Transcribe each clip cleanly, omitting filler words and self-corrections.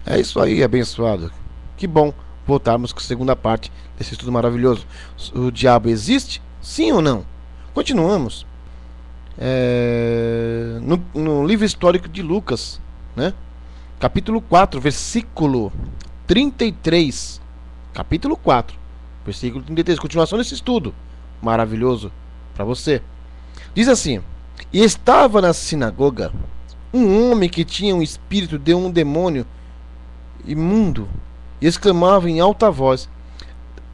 É isso aí, abençoado. Que bom voltarmos com a segunda parte desse estudo maravilhoso. O diabo existe? Sim ou não? Continuamos. No livro histórico de Lucas, né? Capítulo 4, versículo 33. Capítulo 4, versículo 33. Continuação desse estudo maravilhoso para você. Diz assim: E estava na sinagoga um homem que tinha um espírito de um demônio imundo e exclamava em alta voz.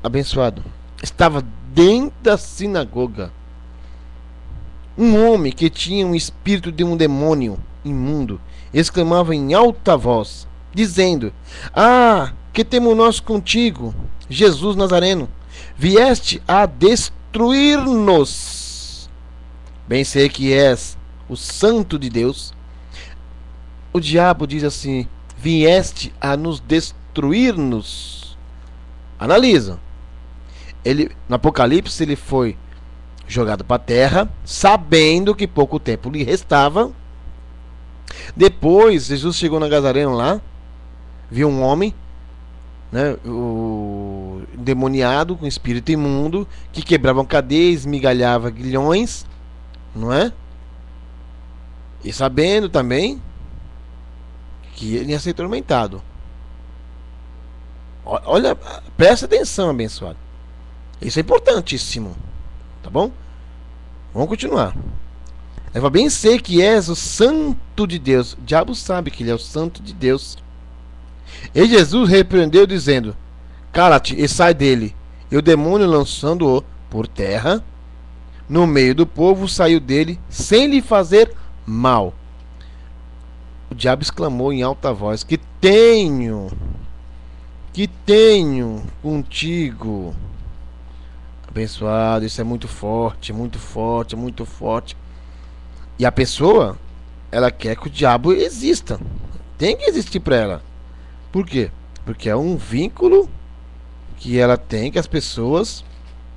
Abençoado. Estava dentro da sinagoga um homem que tinha um espírito de um demônio imundo exclamava em alta voz, dizendo: Ah, que temos nós contigo, Jesus Nazareno? Vieste a destruir-nos. Bem sei que és o Santo de Deus. O diabo diz assim: vieste a nos destruir-nos. Analisa. Ele, no Apocalipse, ele foi jogado para a terra, sabendo que pouco tempo lhe restava. Depois, Jesus chegou na Gazareno lá, viu um homem, né, o endemoniado, com espírito imundo, que quebrava cadeias, esmigalhava grilhões, não é? E sabendo também que ele ia ser atormentado. Olha, presta atenção, abençoado. Isso é importantíssimo, tá bom? Vamos continuar. Leva bem sei que és o Santo de Deus. O diabo sabe que ele é o Santo de Deus. E Jesus repreendeu, dizendo: Cala-te e sai dele. E o demônio, lançando-o por terra, no meio do povo, saiu dele, sem lhe fazer mal. O diabo exclamou em alta voz: que tenho contigo. Abençoado, isso é muito forte, muito forte, muito forte. E a pessoa, ela quer que o diabo exista. Tem que existir para ela. Por quê? Porque é um vínculo que ela tem, que as pessoas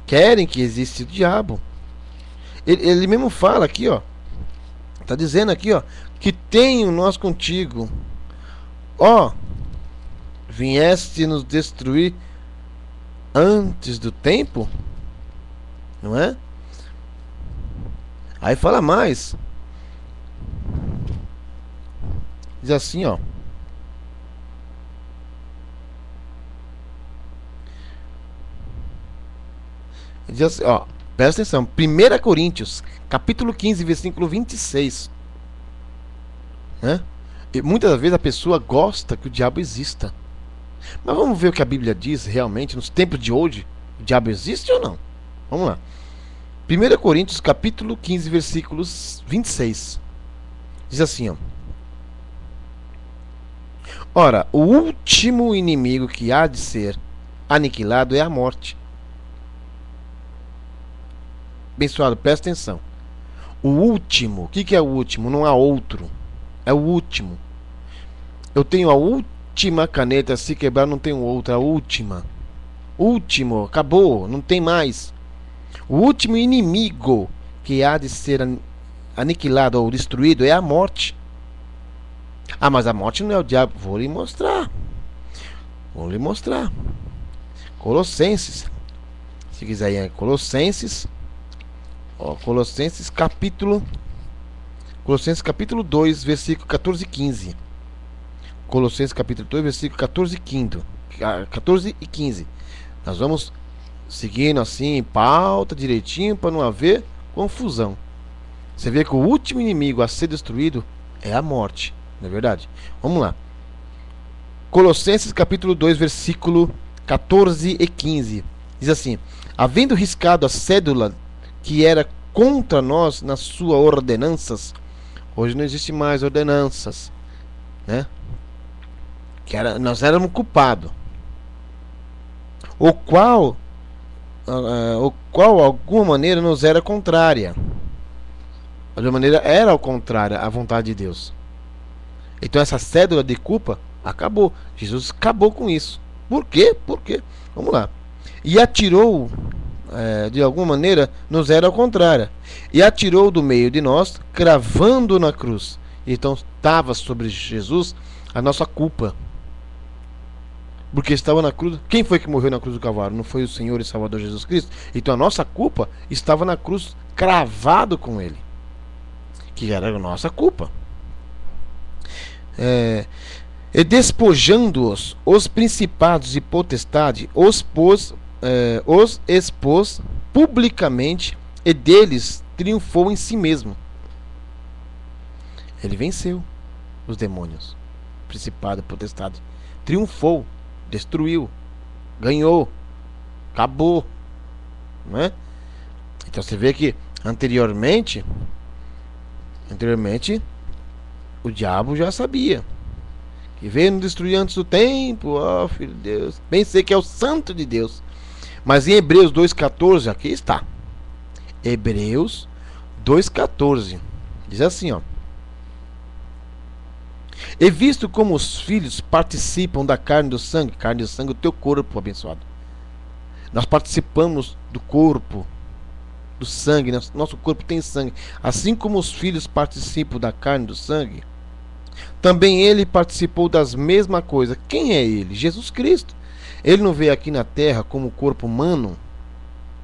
querem que exista o diabo. Ele mesmo fala aqui, ó. Tá dizendo aqui, ó, que tenho nós contigo. Ó, vieste nos destruir antes do tempo? Não é? Aí fala mais. Diz assim, ó. Diz assim, ó. Presta atenção. 1 Coríntios, capítulo 15, versículo 26. Né? E muitas vezes a pessoa gosta que o diabo exista. Mas vamos ver o que a Bíblia diz realmente nos tempos de hoje. O diabo existe ou não? Vamos lá. 1 Coríntios, capítulo 15, versículos 26. Diz assim, ó. Ora, o último inimigo que há de ser aniquilado é a morte. Abençoado, presta atenção. O último, o que é o último? Não há outro. É o último. Eu tenho a última caneta, se quebrar não tenho outra. A última. Último, acabou, não tem mais. O último inimigo que há de ser aniquilado ou destruído é a morte. Ah, mas a morte não é o diabo. Vou lhe mostrar. Vou lhe mostrar. Colossenses. Se quiser ir, Colossenses. Ó, Colossenses capítulo 2, versículo 14 e 15. Colossenses capítulo 2, versículo 14 e 15. Nós vamos seguindo assim, pauta direitinho, para não haver confusão. Você vê que o último inimigo a ser destruído é a morte. Não é verdade? Vamos lá. Colossenses capítulo 2, versículo 14 e 15. Diz assim: havendo riscado a cédula que era contra nós nas suas ordenanças. Hoje não existe mais ordenanças, né? Nós éramos culpados. O qual alguma maneira nos era contrária. De alguma maneira era ao contrário à vontade de Deus. Então essa cédula de culpa acabou. Jesus acabou com isso. Por quê? Por quê? Vamos lá. E atirou, de alguma maneira, nos era ao contrário. E atirou do meio de nós, cravando na cruz. Então estava sobre Jesus a nossa culpa. Porque estava na cruz. Quem foi que morreu na cruz do Calvário? Não foi o Senhor e Salvador Jesus Cristo? Então a nossa culpa estava na cruz, cravado com ele, que era a nossa culpa. E despojando-os, os principados e potestade, os expôs publicamente, e deles triunfou em si mesmo. Ele venceu os demônios, principado e potestade, triunfou, destruiu, ganhou, acabou, não é? Então você vê que anteriormente o diabo já sabia que veio nos destruir antes do tempo. Ó, filho de Deus, bem sei que é o santo de Deus. Mas em Hebreus 2,14, aqui está, Hebreus 2,14 diz assim, ó: e visto como os filhos participam da carne do sangue o teu corpo, abençoado, nós participamos do corpo, do sangue, nosso corpo tem sangue, assim como os filhos participam da carne do sangue, também ele participou das mesmas coisas. Quem é ele? Jesus Cristo. Ele não veio aqui na terra como corpo humano,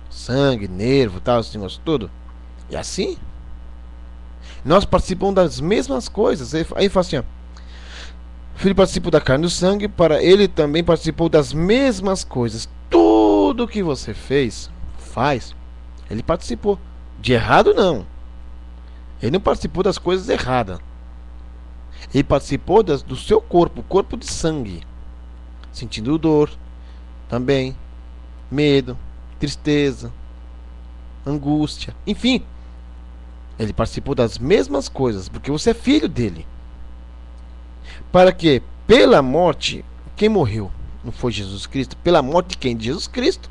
sangue, nervo, tal, esse negócio todo. E assim, nós participamos das mesmas coisas. Aí fala assim, ó: filho participou da carne e do sangue, para ele também participou das mesmas coisas. Tudo que você faz, ele participou. De errado não. Ele não participou das coisas erradas. Ele participou do seu corpo, corpo de sangue, sentindo dor, também, medo, tristeza, angústia, enfim. Ele participou das mesmas coisas, porque você é filho dele. Para que, pela morte, quem morreu? Não foi Jesus Cristo? Pela morte de quem? De Jesus Cristo.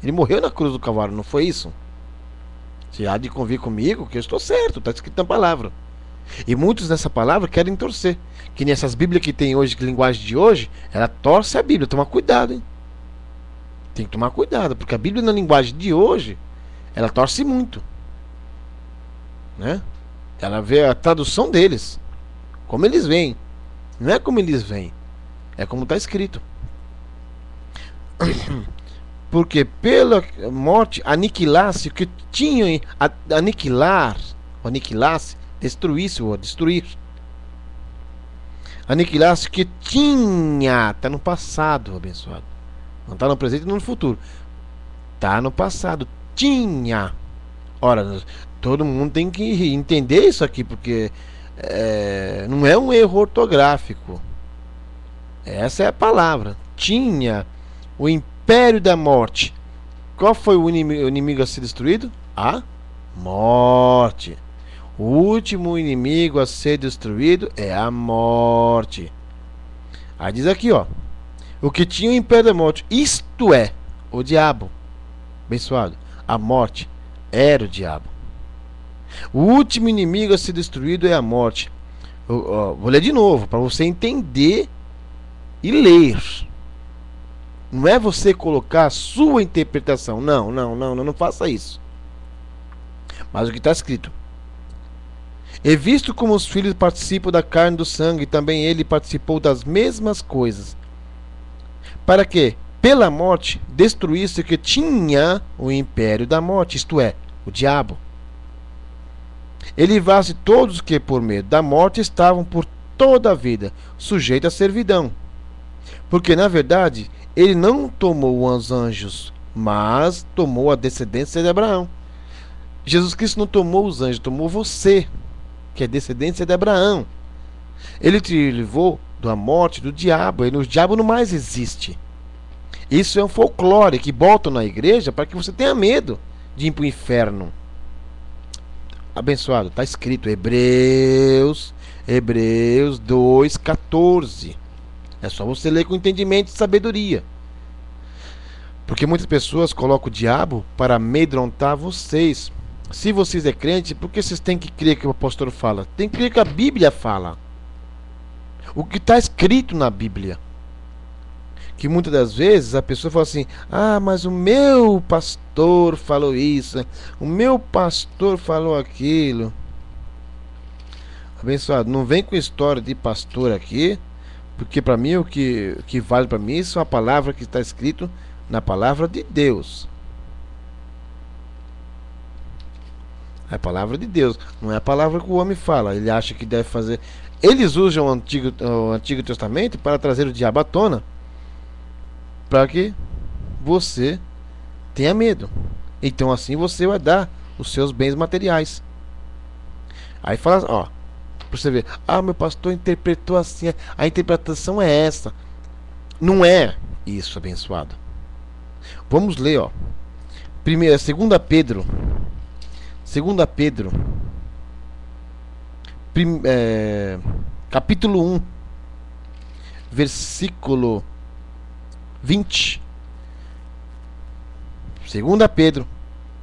Ele morreu na cruz do Calvário, não foi isso? Você há de convir comigo que eu estou certo, está escrito na palavra. E muitos nessa palavra querem torcer. Que nessas Bíblias que tem hoje, que linguagem de hoje, ela torce a Bíblia. Toma cuidado, hein? Tem que tomar cuidado, porque a Bíblia na linguagem de hoje, ela torce muito, né? Ela vê a tradução deles, como eles veem. Não é como eles veem, é como está escrito. Porque pela morte aniquilasse o que tinha, aniquilasse, destruísse ou destruir. Aniquilasse o que tinha, está no passado, abençoado. Não está no presente e não no futuro. Está no passado, tinha. Ora, todo mundo tem que entender isso aqui, porque não é um erro ortográfico. Essa é a palavra. Tinha o império da morte. Qual foi o inimigo a ser destruído? A morte. O último inimigo a ser destruído é a morte. Aí diz aqui, ó: o que tinha o império da morte, isto é, o diabo. Abençoado. A morte era o diabo. O último inimigo a ser destruído é a morte. Vou ler de novo, para você entender e ler. Não é você colocar a sua interpretação. Não faça isso. Mas o que está escrito: e visto como os filhos participam da carne e do sangue, também ele participou das mesmas coisas, para que, pela morte, destruísse o que tinha o império da morte, isto é, o diabo. Ele livrasse todos que, por medo da morte, estavam por toda a vida sujeitos à servidão. Porque, na verdade, ele não tomou os anjos, mas tomou a descendência de Abraão. Jesus Cristo não tomou os anjos, tomou você, que é descendência de Abraão. Ele te livrou da morte do diabo. E o diabo não mais existe. Isso é um folclore que botam na igreja para que você tenha medo de ir para o inferno. Abençoado, está escrito Hebreus 2,14. É só você ler com entendimento e sabedoria. Porque muitas pessoas colocam o diabo para amedrontar vocês. Se vocês é crente, por que vocês têm que crer que o apóstolo fala? Tem que crer que a Bíblia fala. O que está escrito na Bíblia. Que muitas das vezes a pessoa fala assim: ah, mas o meu pastor falou isso, o meu pastor falou aquilo. Abençoado, não vem com história de pastor aqui Porque para mim o que vale para mim são a palavra que está escrito na palavra de Deus. É a palavra de Deus, não é a palavra que o homem fala. Ele acha que deve fazer. Eles usam o Antigo Testamento para trazer o diabo à tona, para que você tenha medo. Então assim você vai dar os seus bens materiais. Aí fala, ó, pra você ver, meu pastor interpretou assim, a interpretação é essa. Não é isso, abençoado. Vamos ler, ó. Primeiro, 2 Pedro. 2 Pedro. Capítulo 1. Versículo 20. 2 Pedro.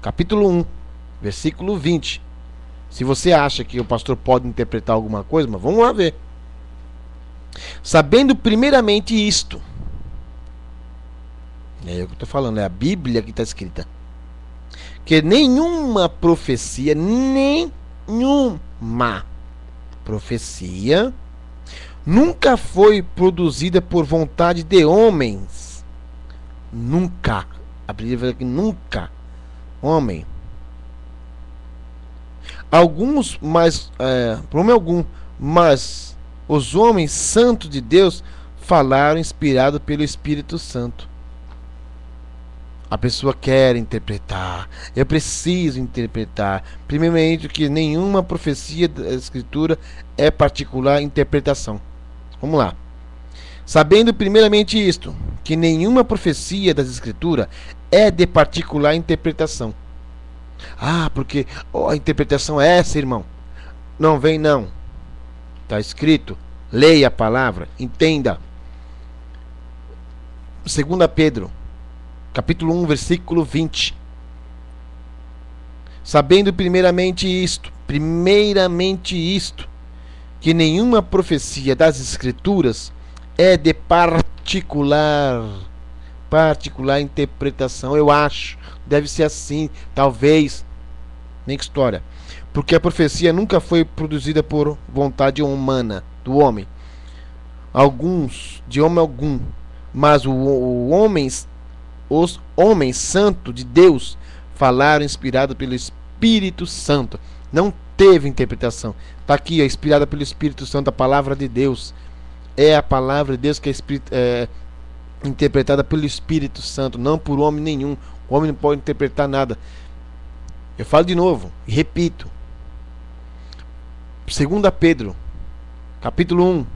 Capítulo 1. Versículo 20. Se você acha que o pastor pode interpretar alguma coisa, mas vamos lá ver. Sabendo primeiramente isto. É eu que estou falando, é a Bíblia que está escrita. Que nenhuma profecia nunca foi produzida por vontade de homens. Nunca. A Bíblia fala que nunca. Homem. Alguns, mas os homens santos de Deus falaram inspirados pelo Espírito Santo. A pessoa quer interpretar. Eu preciso interpretar. Primeiramente, que nenhuma profecia da Escritura é particular interpretação. Vamos lá. Sabendo primeiramente isto, que nenhuma profecia das Escrituras é de particular interpretação. Porque a interpretação é essa, irmão. Não vem não. Está escrito. Leia a palavra. Entenda. 2 Pedro. Capítulo 1, versículo 20. Sabendo primeiramente isto, que nenhuma profecia das Escrituras é de particular interpretação. Eu acho, deve ser assim, talvez, nem que história. Porque a profecia nunca foi produzida por vontade humana, do homem. Alguns, de homem algum, mas os homens santos de Deus falaram inspirado pelo Espírito Santo. Não teve interpretação. Está aqui, inspirada pelo Espírito Santo, a palavra de Deus. É a palavra de Deus que é interpretada pelo Espírito Santo, não por homem nenhum. O homem não pode interpretar nada. Eu falo de novo e repito. 2 Pedro, capítulo 1,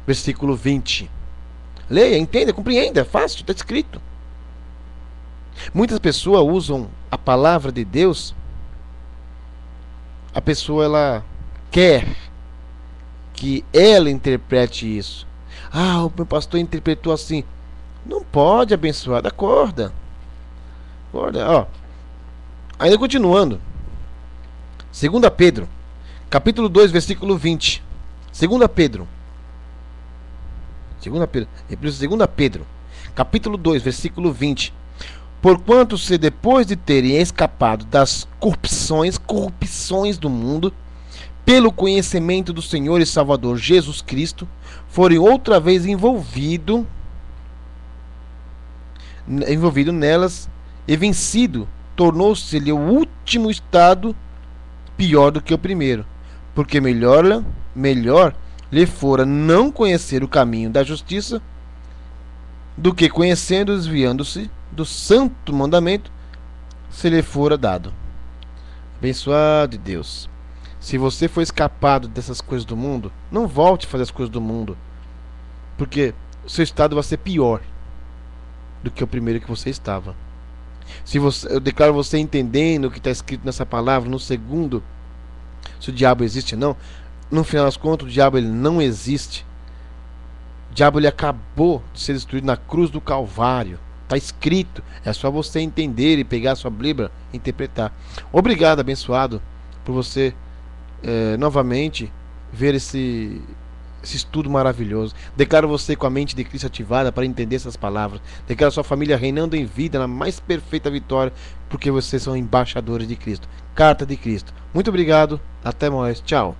versículo 20. Leia, entenda, compreenda, é fácil, está escrito. Muitas pessoas usam a palavra de Deus. A pessoa, ela quer que ela interprete isso. O meu pastor interpretou assim. Não pode, abençoado, acorda. Acorda, ainda continuando. 2 Pedro, capítulo 2, versículo 20. 2 Pedro, capítulo 2, versículo 20. Porquanto se depois de terem escapado das corrupções do mundo, pelo conhecimento do Senhor e Salvador Jesus Cristo, forem outra vez envolvido nelas e vencido, tornou-se-lhe o último estado pior do que o primeiro, porque melhor lhe fora não conhecer o caminho da justiça, do que conhecendo, desviando-se do santo mandamento, se lhe fora dado. Abençoado de Deus. Se você for escapado dessas coisas do mundo, não volte a fazer as coisas do mundo, porque o seu estado vai ser pior do que o primeiro que você estava. Eu declaro você entendendo o que está escrito nessa palavra, no segundo, se o diabo existe ou não. No final das contas, o diabo ele não existe. O diabo ele acabou de ser destruído na cruz do Calvário. Está escrito. É só você entender e pegar a sua Bíblia e interpretar. Obrigado, abençoado, por você novamente ver esse estudo maravilhoso. Declaro você com a mente de Cristo ativada para entender essas palavras. Declaro sua família reinando em vida na mais perfeita vitória, porque vocês são embaixadores de Cristo. Carta de Cristo. Muito obrigado. Até mais. Tchau.